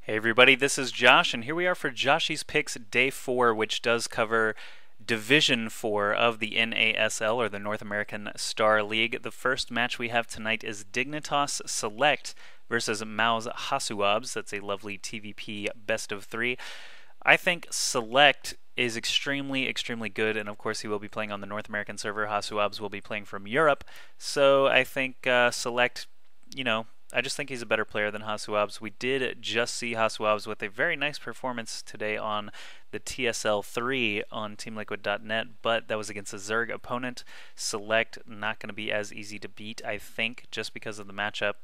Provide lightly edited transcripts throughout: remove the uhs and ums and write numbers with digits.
Hey everybody, this is Josh, and here we are for Joshy's Picks Day 4, which does cover Division 4 of the NASL, or the North American Star League. The first match we have tonight is Dignitas Select versus Mao's Hasuabs. That's a lovely TVP best of 3. I think Select is extremely good, and of course he will be playing on the North American server. Hasuabs will be playing from Europe, so I think Select, I just think he's a better player than Hasuabs. We did just see Hasuabs with a very nice performance today on the TSL 3 on TeamLiquid.net, but that was against a Zerg opponent. Select not going to be as easy to beat, I think, just because of the matchup,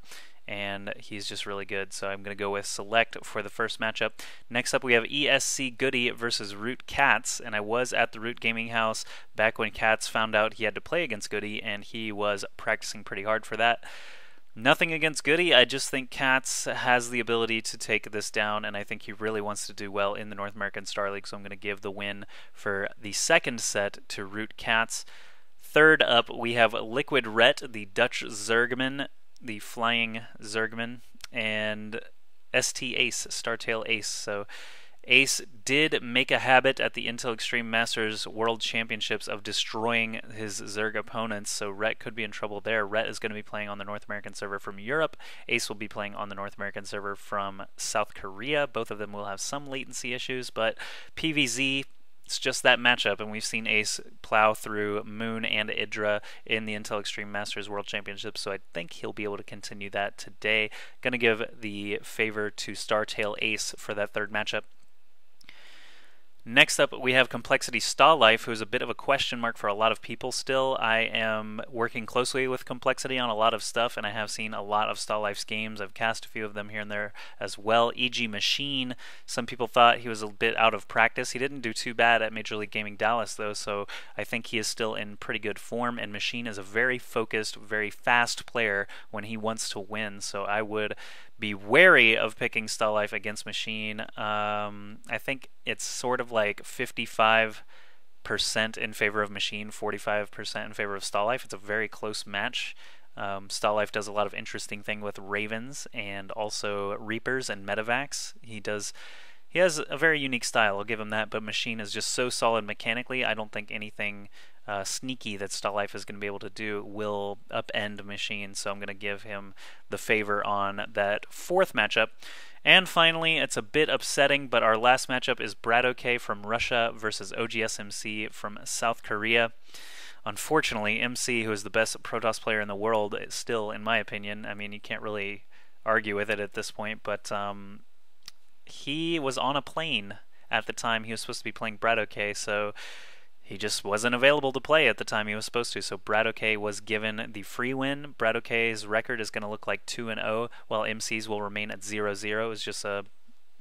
and he's just really good. So I'm going to go with Select for the first matchup. Next up we have ESC Goody versus Root CatZ, and I was at the Root Gaming House back when CatZ found out he had to play against Goody, and he was practicing pretty hard for that. Nothing against Goody, I just think CatZ has the ability to take this down, and I think he really wants to do well in the North American Star League, so I'm going to give the win for the second set to Root CatZ. Third up, we have Liquid Ret, the Dutch Zergman, the Flying Zergman, and ST Ace, Startail Ace. So Ace did make a habit at the Intel Extreme Masters World Championships of destroying his Zerg opponents, so Rhett could be in trouble there. Rhett is going to be playing on the North American server from Europe. Ace will be playing on the North American server from South Korea. Both of them will have some latency issues, but PVZ, it's just that matchup, and we've seen Ace plow through Moon and Idra in the Intel Extreme Masters World Championships, so I think he'll be able to continue that today. Going to give the favor to Startail Ace for that third matchup. Next up, we have Complexity Stalife, who's a bit of a question mark for a lot of people still. I am working closely with Complexity on a lot of stuff, and I have seen a lot of Stalife's games. I've cast a few of them here and there as well. E.g. Machine, some people thought he was a bit out of practice. He didn't do too bad at Major League Gaming Dallas, though, so I think he is still in pretty good form, and Machine is a very focused, very fast player when he wants to win, so I would be wary of picking Stalife against Machine. I think it's sort of like 55% in favor of Machine, 45% in favor of Stalife. It's a very close match. Stalife does a lot of interesting thing with Ravens and also Reapers and Medivacs. He has a very unique style, I'll give him that, but Machine is just so solid mechanically. I don't think anything sneaky that Stalife is going to be able to do will upend Machine, so I'm going to give him the favor on that fourth matchup. And finally, it's a bit upsetting, but our last matchup is BratOK from Russia versus OGSMC from South Korea. Unfortunately, MC, who is the best Protoss player in the world, still, in my opinion, I mean, you can't really argue with it at this point, but he was on a plane at the time he was supposed to be playing BratOK, so he just wasn't available to play at the time he was supposed to, so BratOK was given the free win. BratOK's record is going to look like 2-0, while MC's will remain at 0-0. It's just a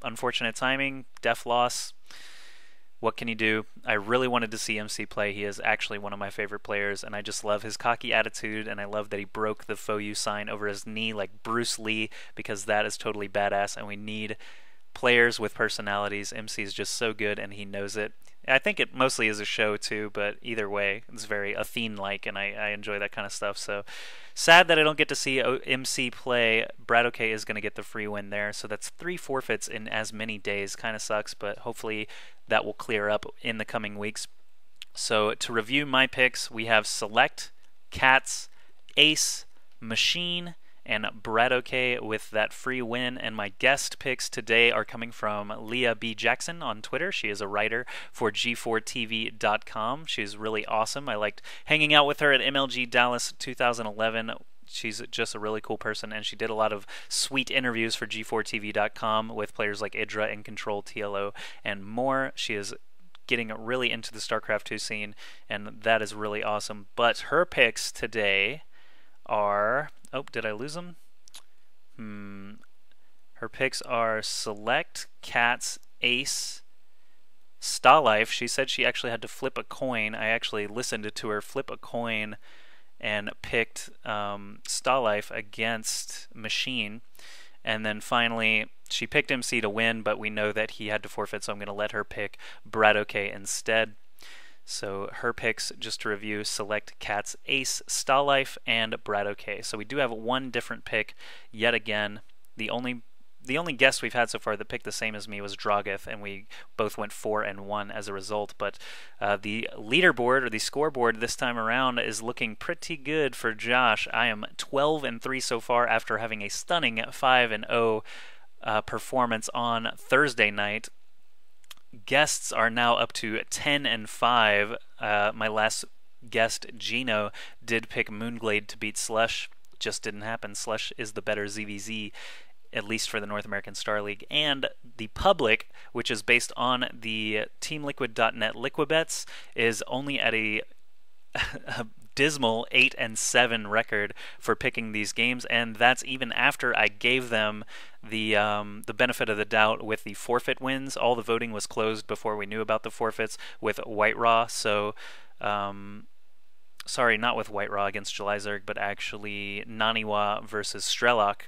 unfortunate timing, def loss. What can you do? I really wanted to see MC play. He is actually one of my favorite players, and I just love his cocky attitude, and I love that he broke the faux U sign over his knee like Bruce Lee, because that is totally badass, and we need players with personalities. MC is just so good, and he knows it. I think it mostly is a show too, but either way, it's very Athene-like, and I enjoy that kind of stuff. So sad that I don't get to see MC play. BratOK is going to get the free win there, so that's 3 forfeits in as many days. Kind of sucks, but hopefully that will clear up in the coming weeks. So to review my picks, we have Select, CatZ, Ace, Machine, and BratOK with that free win. And my guest picks today are coming from Leah B. Jackson on Twitter. She is a writer for G4TV.com. She's really awesome. I liked hanging out with her at MLG Dallas 2011. She's just a really cool person, and she did a lot of sweet interviews for G4TV.com with players like Idra and Control, TLO, and more. She is getting really into the StarCraft 2 scene, and that is really awesome. But her picks today are... Oh, did I lose them? Her picks are Select, CatZ, Ace, Stalife. She said she actually had to flip a coin. I actually listened to her flip a coin and picked Stalife against Machine. And then finally, she picked MC to win, but we know that he had to forfeit, so I'm going to let her pick BratOK instead. So her picks, just to review, Select, CatZ, Ace, Stalife, and BratOK. So we do have one different pick yet again. The only the only guest we've had so far that picked the same as me was Drogoth, and we both went 4-1 as a result. But the leaderboard or the scoreboard this time around is looking pretty good for Josh. I am 12-3 so far after having a stunning 5-0 performance on Thursday night. Guests are now up to 10-5. My last guest, Gino, did pick Moonglade to beat Slush. Just didn't happen. Slush is the better ZVZ, at least for the North American Star League. And the public, which is based on the TeamLiquid.net Liquibets, is only at a dismal 8-7 record for picking these games, and that's even after I gave them the benefit of the doubt with the forfeit wins. All the voting was closed before we knew about the forfeits with White Raw. So, sorry, not with White Raw against Jelizerg, but actually Naniwa versus Strelok.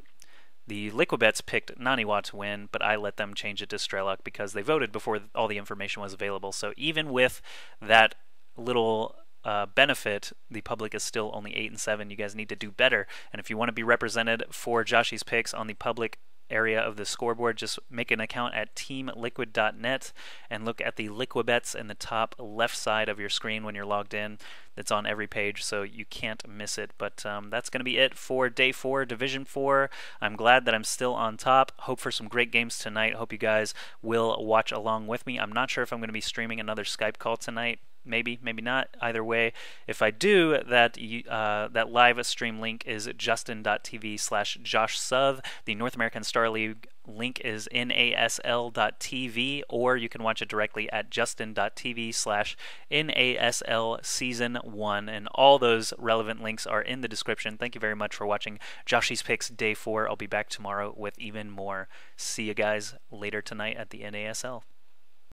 The Liquibets picked Naniwa to win, but I let them change it to Strelok because they voted before all the information was available. So even with that little benefit, the public is still only 8-7. You guys need to do better. And if you want to be represented for Joshy's picks on the public area of the scoreboard, just make an account at teamliquid.net and look at the Liquibets in the top left side of your screen when you're logged in. It's on every page, so you can't miss it. But that's going to be it for Day 4, Division 4. I'm glad that I'm still on top. Hope for some great games tonight. Hope you guys will watch along with me. I'm not sure if I'm going to be streaming another Skype call tonight. Maybe, maybe not. Either way, if I do, that live stream link is justin.tv/JoshSuv. The North American Star League link is NASL.tv, or you can watch it directly at justin.tv/NASL Season 1. And all those relevant links are in the description. Thank you very much for watching Joshy's Picks Day 4. I'll be back tomorrow with even more. See you guys later tonight at the NASL.